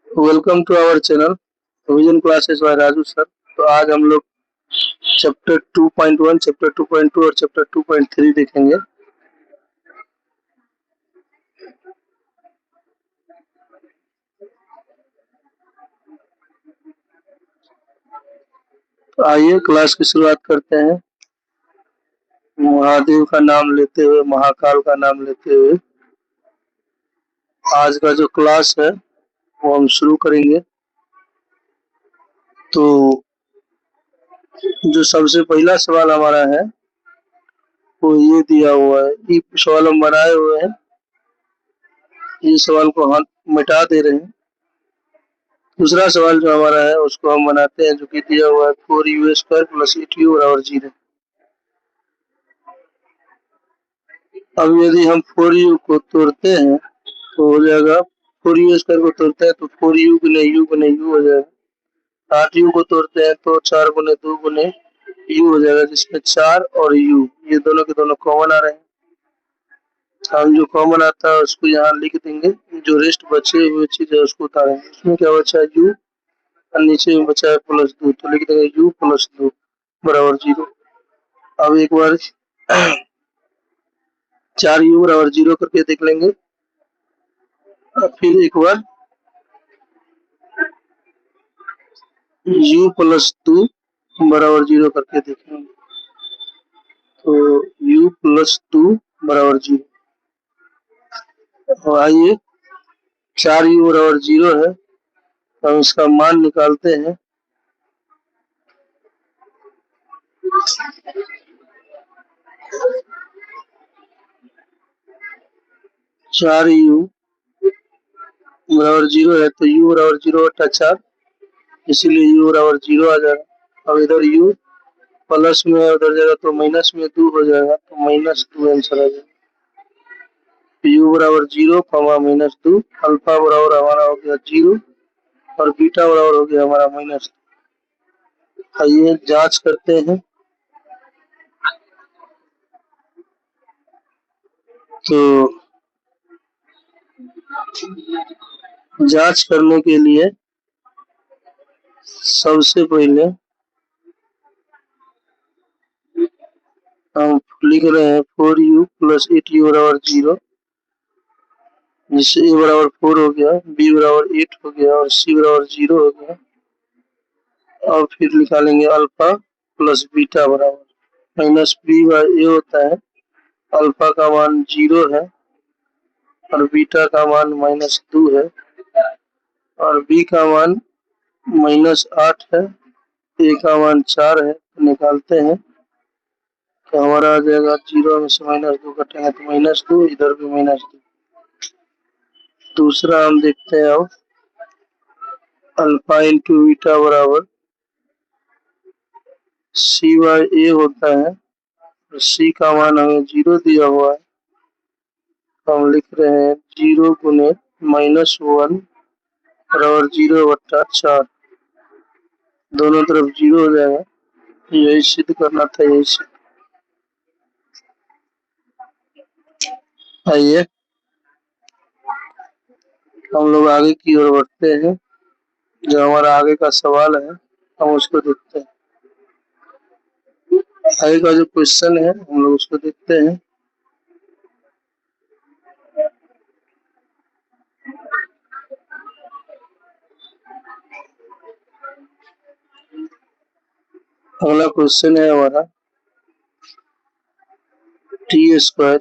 Welcome to our channel revision classes by Raju sir. तो आज हम लोग चैप्टर 2.1, चैप्टर 2.2 और चैप्टर 2.3 देखेंगे। तो आइए क्लास की शुरुआत करते हैं। महादेव का नाम लेते हुए, महाकाल का नाम लेते हुए आज का जो क्लास है वो हम शुरू करेंगे। तो जो सबसे पहला सवाल हमारा है वो ये दिया हुआ है, ये सवाल हम बनाए हुए हैं, ये सवाल को हम मिटा दे रहे हैं। दूसरा सवाल जो हमारा है उसको हम बनाते हैं, जो कि दिया हुआ है 4u² प्लस 8u बराबर 0। अब यदि हम 4u को तोड़ते हैं तो हो जाएगा, 4u² को तोड़ते हैं तो 4u गुने u गुने u हो जाएगा। 8u को तोड़ते हैं तो 4 गुने 2 गुने u हो जाएगा, जिसमें 4 और u ये दोनों के दोनों कॉमन आ रहे हैं। हम जो कॉमन आता है उसको यहाँ लिख देंगे, जो रेस्ट बचे हुए चीज है उसको उतारेंगे। उसमें क्या बचा है u और नीचे में बचा है +2, तो लिख देंगे u + 2 बराबर 0। अब एक बार 4u बराबर 0 करके देख लेंगे। फिर एक बार u + 2 बराबर 0 करके देखेंगे। तो u + 2 बराबर 0। और आइए 4u बराबर 0 है, हम इसका मान निकालते हैं। चार u बराबर 0 है तो u बराबर 0/4, इसीलिए u बराबर 0 आ जाएगा। अब इधर u प्लस में है, उधर जाएगा तो माइनस में 2 हो जाएगा, तो -2 आंसर आ जाएगा। u बराबर 0, -2, अल्फा बराबर हमारा हो गया 0 और बीटा बराबर हो गया हमारा -2। आइए जांच करते हैं। तो जांच करने के लिए सबसे पहले हम लिख रहे हैं 4u + 8u बराबर 0, जिससे a बराबर 4 हो गया, b बराबर 8 हो गया और c बराबर 0 हो गया। और फिर निकालेंगे अल्फा प्लस बीटा बराबर -b/a होता है। अल्फा का मान 0 है और बीटा का मान -2 है और b का मान -8 है, a का मान 4 है। तो निकालते हैं तो हमारा आ जाएगा 0 में से -2 कटेंगे तो -2, इधर भी -2। दूसरा हम देखते हैं, अब अल्फा इंटू बीटा बराबर c/a होता है। c का मान हमें 0 दिया हुआ है, तो हम लिख रहे हैं 0 गुने -1 बराबर 0/4। दोनों तरफ 0 हो जाएगा, यही सिद्ध करना था, यही सिद्ध। आइए हम लोग आगे की ओर बढ़ते हैं। जो हमारा आगे का सवाल है हम उसको देखते हैं। आगे का जो क्वेश्चन है हम लोग उसको देखते हैं। अगला क्वेश्चन है हमारा t²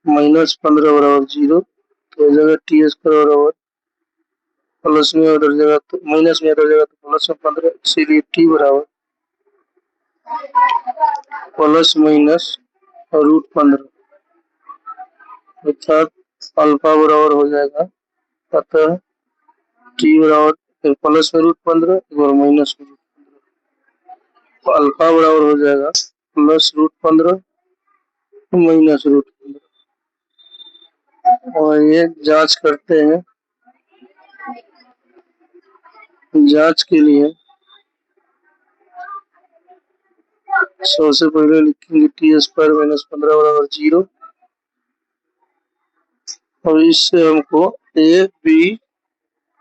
-15 बराबर 0, तो इस जगह t² बराबर प्लस में उधर जगह तो माइनस में, उधर जगह तो प्लस में 15, इसीलिए t बराबर ±√15, अर्थात अल्फा बराबर हो जाएगा, अतः t बराबर +√15 और -√15, तो अल्फा बराबर हो जाएगा +√15 -√15। और ये जांच करते हैं। जांच के लिए सबसे पहले लिखेंगे t² -15 बराबर 0, और इससे हमको a b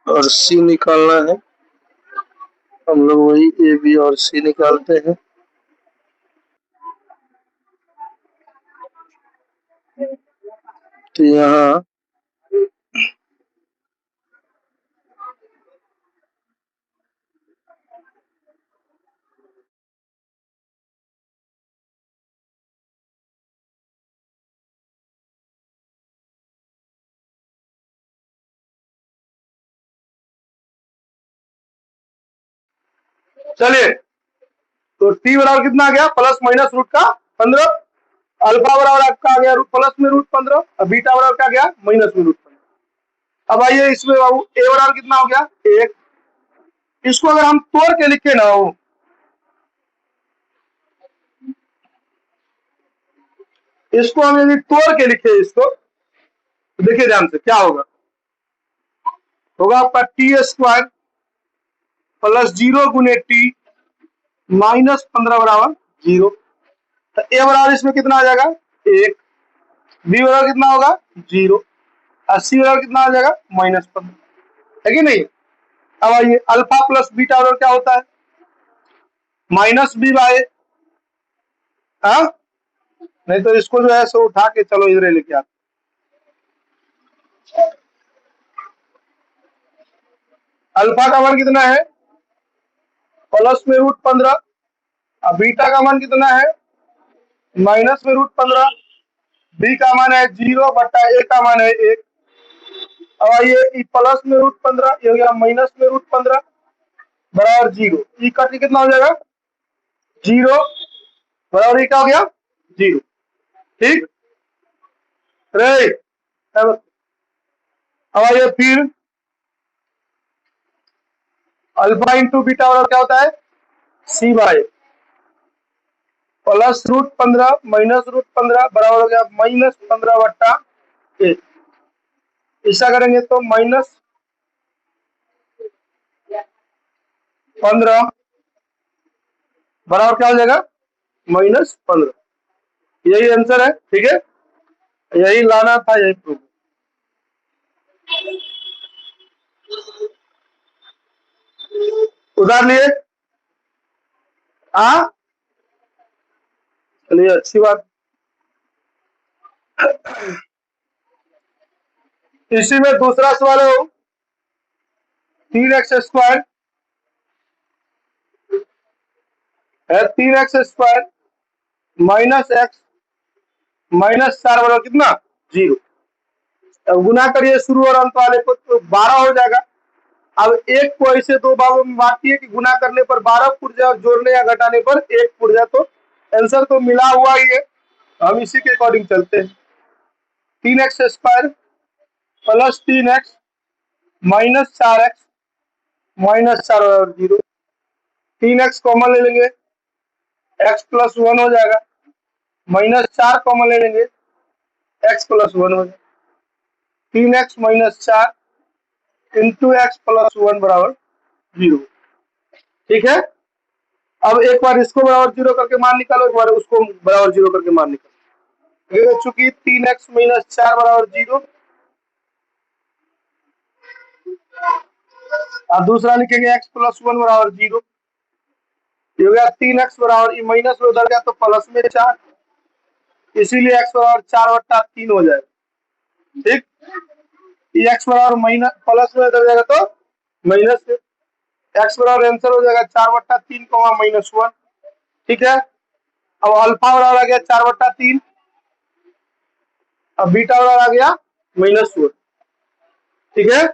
और सी निकालना है। हम लोग वही ए बी और सी निकालते हैं। तो यहाँ चलिए, तो टी बराबर कितना आ गया, प्लस माइनस रूट का 15। अल्फा बराबर आपका आ गया प्लस में रूट 15 और बीटा बराबर क्या गया माइनस में रूट 15। अब आइए इसमें बाबू ए बराबर कितना हो गया 1। इसको अगर हम तोड़ के लिखे ना हो, इसको हम यदि तोड़ के लिखे इसको, तो देखिए ध्यान से क्या होगा। होगा आपका टी स्क्वायर प्लस 0 गुने टी माइनस 15 बराबर 0। तो ए बराबर इसमें कितना आ जाएगा 1, बी बराबर कितना होगा 0 और सी बराबर कितना आ जाएगा -15, है कि नहीं। अब आइए अल्फा प्लस बीटा बराबर क्या होता है माइनस बी बाय, हाँ नहीं तो इसको जो है सो उठा के चलो इधर लेके आते। अल्फा का मान कितना है प्लस में रूट 15 और बीटा का मान कितना है माइनस में रूट 15। बी का मान है 0 बट्टा ए का मान है 1। अब आइए प्लस में रूट 15 ये हो गया माइनस में रूट 15 बराबर 0। ई का कितना हो जाएगा 0 बराबर क्या हो गया 0। ठीक रे। अब आइए फिर अल्फा इंटू बीटा बराबर क्या होता है C by plus root 15 minus root 15 बराबर हो गया -15 बट्टा 1। ऐसा करेंगे तो -15 बराबर क्या हो जाएगा -15। यही आंसर है, ठीक है, यही लाना था, यही प्रूफ। उधार लिए आ चलिए अच्छी बात। इसी में दूसरा सवाल है 3x² है 3x² माइनस एक्स माइनस 4 बराबर कितना 0। अब गुना करिए शुरू और अंत वाले को तो 12 हो जाएगा। अब एक को ऐसे दो भागों में बांटिए कि गुना करने पर 12 फुट जाए और जोड़ने या घटाने पर 1 फुट जाए, तो आंसर तो मिला हुआ ही है, हम इसी के अकॉर्डिंग चलते हैं। 3x² plus 3x minus 4x minus 4 बराबर 0। 3x कॉमन ले लेंगे x प्लस 1 हो जाएगा, -4 कॉमन ले लेंगे x प्लस 1 हो जाएगा। 3x minus 4 into x plus 1 बराबर 0। ठीक है, अब एक बार इसको बराबर 0 करके मान निकालो, एक बार उसको बराबर 0 करके मान निकालो। चूंकि 3x माइनस 4 बराबर 0 और दूसरा लिखेंगे x प्लस 1 बराबर 0। ये हो गया 3x बराबर, ये माइनस में उधर गया तो प्लस में 4, इसीलिए x बराबर 4 बट्टा 3 हो जाएगा। ठीक, ये x बराबर माइनस प्लस में उधर जाएगा तो माइनस से, x बराबर आंसर हो जाएगा 4 बट्टा 3 -1। ठीक है, अब अल्फा बराबर आ गया 4 बट्टा 3, अब बीटा बराबर आ गया -1। ठीक है,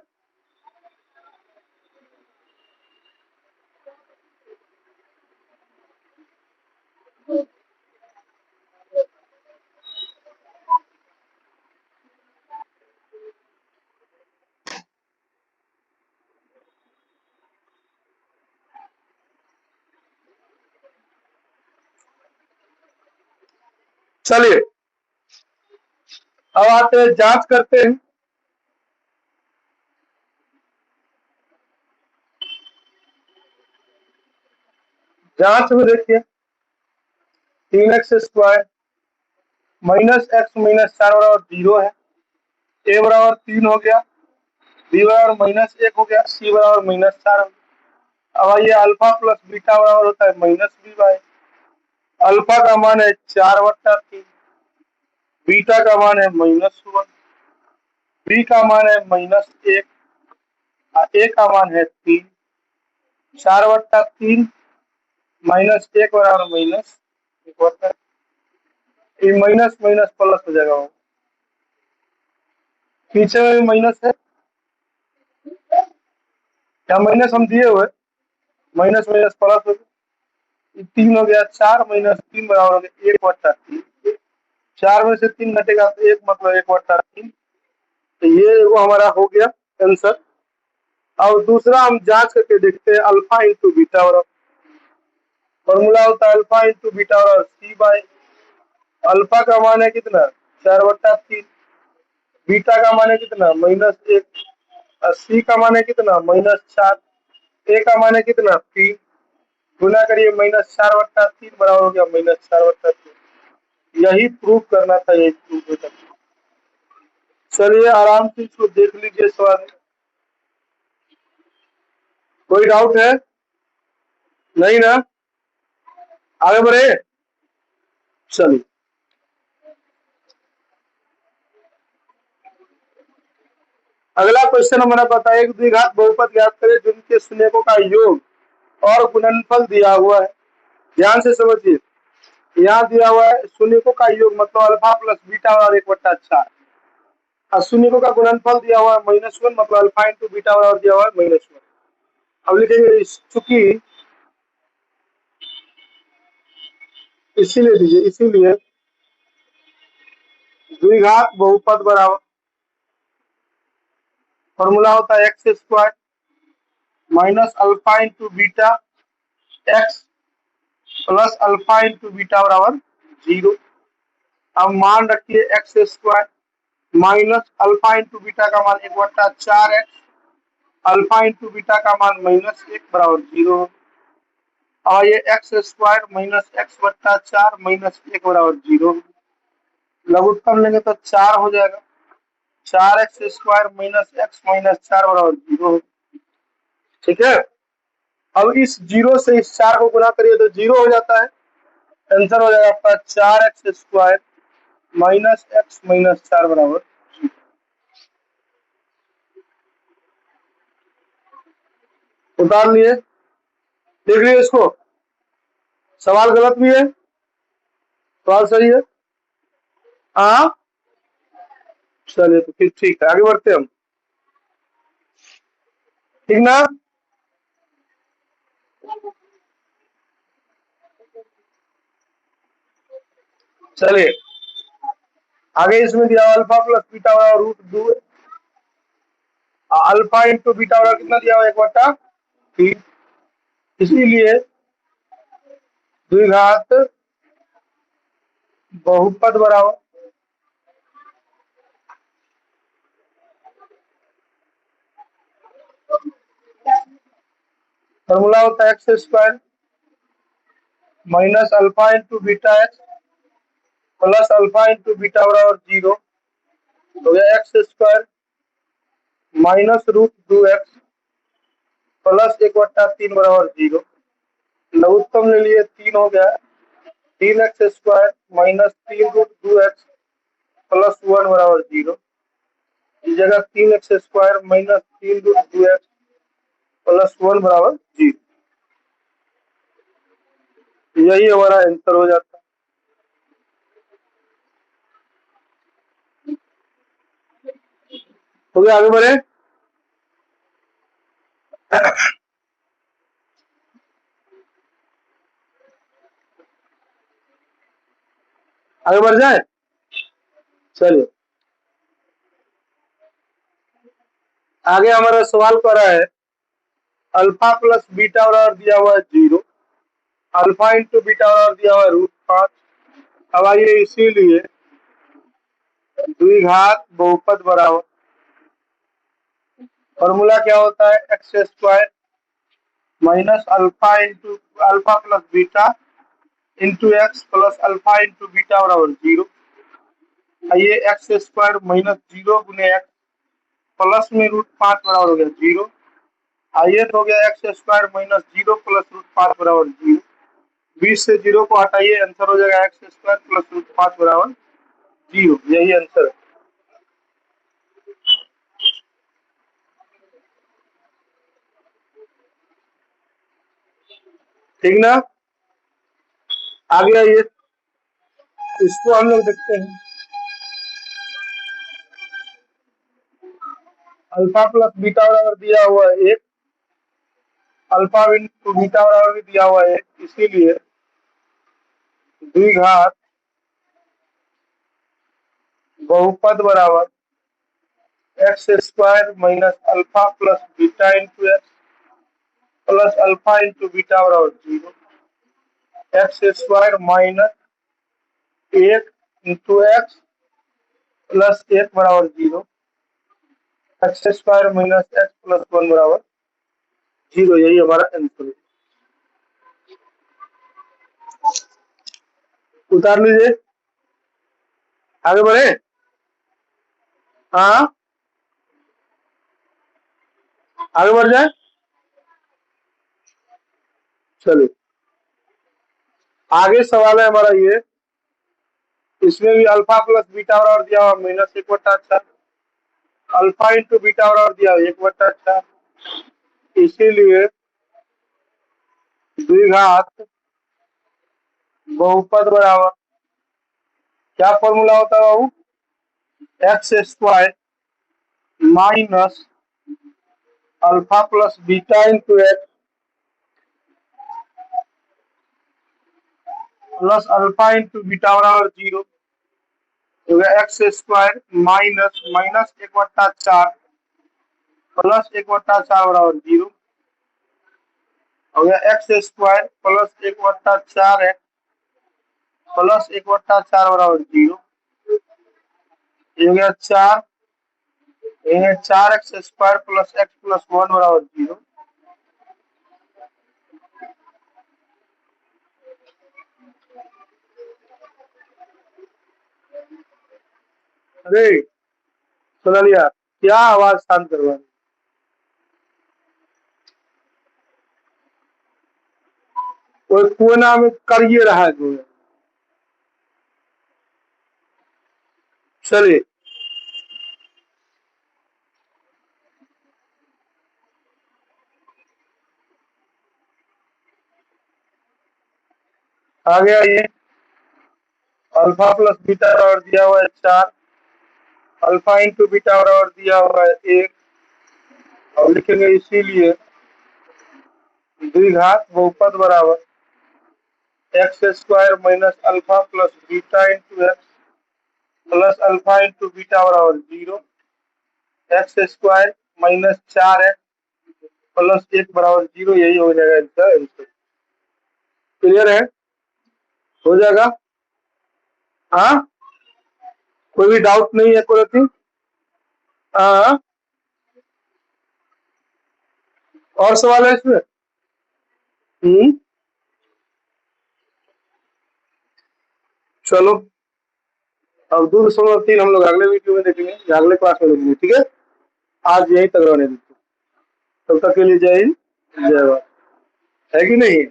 चलिए अब आते हैं जांच करते हैं। जांच में देखिए 3x² माइनस x माइनस 4 बराबर 0 है, ए बराबर 3 हो गया, बी बराबर -1 हो गया, सी बराबर -4 हो गया। अब आइए अल्फा प्लस बीटा बराबर होता है -b/। अल्फा का मान है 4/3, बीटा का मान है -1, बी का मान है -1, ए का मान है 3। 4/3 -1 बराबर -1, ये माइनस माइनस प्लस हो जाएगा। वो पीछे में भी माइनस है, क्या माइनस हम दिए हुए, माइनस माइनस प्लस हो गया, 3 हो गया। 4 - 3 बराबर हो गया 1/3। 4 में से 3 घटेगा तो 1, मतलब 1/3। तो ये वो हमारा हो गया आंसर। अब दूसरा हम जांच करके देखते हैं, अल्फा इंटू बीटा बराबर, फॉर्मूला होता है अल्फा इंटू बीटा बराबर C/। अल्फा का मान है कितना 4/3, बीटा का मान है कितना -1, और सी का मान है कितना -4, ए का मान है कितना 3। गुना करिए, -4/3 बराबर हो गया -4/3। यही प्रूफ करना था, यही प्रूफ होता। चलिए आराम से इसको देख लीजिए सवाल। कोई डाउट है? नहीं ना? आगे बढ़े, चलिए। अगला क्वेश्चन हमारा बताया, एक द्विघात बहुपद ज्ञात करें जिनके शून्यकों का योग और गुणनफल दिया हुआ है। ध्यान से समझिए, यहाँ दिया हुआ है शून्यकों का योग, मतलब अल्फा प्लस बीटा और 1/4, और शून्यकों का गुणनफल दिया हुआ है -1, मतलब अल्फा इंटू बीटा और दिया हुआ है -1। अब लिखेंगे चूंकि, इसीलिए दीजिए, इसीलिए द्विघात बहुपद बराबर, फॉर्मूला होता है x² minus alpha into beta x plus alpha into beta बराबर 0। अब मान रखिए x² minus alpha into beta का मान 1/4x, अल्फा इंटू बीटा का मान -1 बराबर 0। और ये x² माइनस x/4 -1 बराबर 0। लघुत्तम लेंगे तो 4 हो जाएगा। 4x² माइनस x माइनस 4 बराबर 0। ठीक है, अब इस 0 से इस 4 को गुना करिए तो 0 हो जाता है। आंसर हो जाएगा आपका 4x² माइनस x माइनस 4 बराबर 0। उतार लिए, देख लिए इसको, सवाल गलत भी है, सवाल सही है। हाँ, चलिए तो फिर ठीक है, आगे बढ़ते हम, ठीक ना। चलिए आगे, इसमें दिया अल्फा प्लस बीटा बराबर √2, अल्फा इंटू बीटा बराबर कितना दिया हुआ 1/3। इसीलिए द्विघात बहुपद बराबर, फॉर्मूला होता है x² minus alpha into beta x plus alpha into beta बराबर 0। हो गया x² माइनस √2x प्लस 1/3 बराबर 0। लघुत्तम ले लिए, 3 हो गया। 3x² माइनस 3√2x प्लस 1 बराबर 0। इस जगह 3x² माइनस 3√2x प्लस 1 बराबर 0। यही हमारा आंसर हो जाता है। हो गया, आगे बढ़े। आगे बढ़ जाए, चलिए आगे हमारा सवाल कर रहा है, अल्फा प्लस बीटा बराबर दिया हुआ है 0, अल्फा इंटू बीटा बराबर दिया हुआ है √5। अब आइए, इसीलिए द्विघात बहुपद बराबर, फॉर्मूला क्या होता है x² minus alpha plus beta into x plus alpha into beta बराबर 0। ये x² माइनस 0 गुने एक्स प्लस में √5 बराबर हो गया 0। आइए हो गया x² माइनस 0 प्लस √5 बराबर 0। 20 से 0 को हटाइए, आंसर हो जाएगा x² प्लस √5 बराबर 0। यही आंसर है। ठीक ना। आगे आइए, इसको हम लोग देखते हैं। अल्फा प्लस बीटा बराबर दिया हुआ है 1, अल्फा इंटू बीटा बराबर भी दिया हुआ है 1, इसीलिए द्विघात बहुपद बराबर x² minus alpha plus beta into x plus alpha into beta बराबर 0। x² minus 1 into x plus 1 बराबर 0। x² माइनस एक्स प्लस 1 बराबर 0। यही हमारा आंसर है। उतार लीजिए, आगे बढ़े। हाँ, आगे बढ़ जाए। चलिए, आगे सवाल है हमारा ये, इसमें भी अल्फा प्लस बीटा बराबर दिया हुआ -1/4, अल्फा इंटू बीटा बराबर दिया हुआ 1/4, इसीलिए द्विघात बहुपद बराबर, क्या फॉर्मूला होता है बाबू, x² minus alpha plus beta into x plus alpha into beta बराबर 0। x² माइनस 1/4 प्लस 1/4 बराबर 0 हो गया। x² प्लस 1/4 x प्लस 1/4 बराबर 0। ये हो गया 4, ये 4x² प्लस x प्लस 1 बराबर 0। अरे सुना लिया, क्या आवाज शांत करवा, कोई कोना में करिए रहा है जो। चलिए, आगे आइए। अल्फा प्लस बीटा बराबर दिया हुआ है 4, अल्फा इंटू बीटा बराबर दिया हुआ है 1, और लिखेंगे इसीलिए द्विघात बहुपद बराबर x² minus alpha plus beta into x plus alpha into beta बराबर 0। x² माइनस 4x प्लस 1 बराबर 0। यही हो जाएगा इसका आंसर। क्लियर है, हो जाएगा। हाँ, कोई भी डाउट नहीं है कोई? हाँ, और सवाल है इसमें? चलो, अब 2.3 हम लोग अगले वीडियो में देखेंगे या अगले क्लास में देखेंगे। ठीक है, आज यही तक रहने दीजिए। तब तक के लिए जय हिंद, जय भारत। है कि नहीं?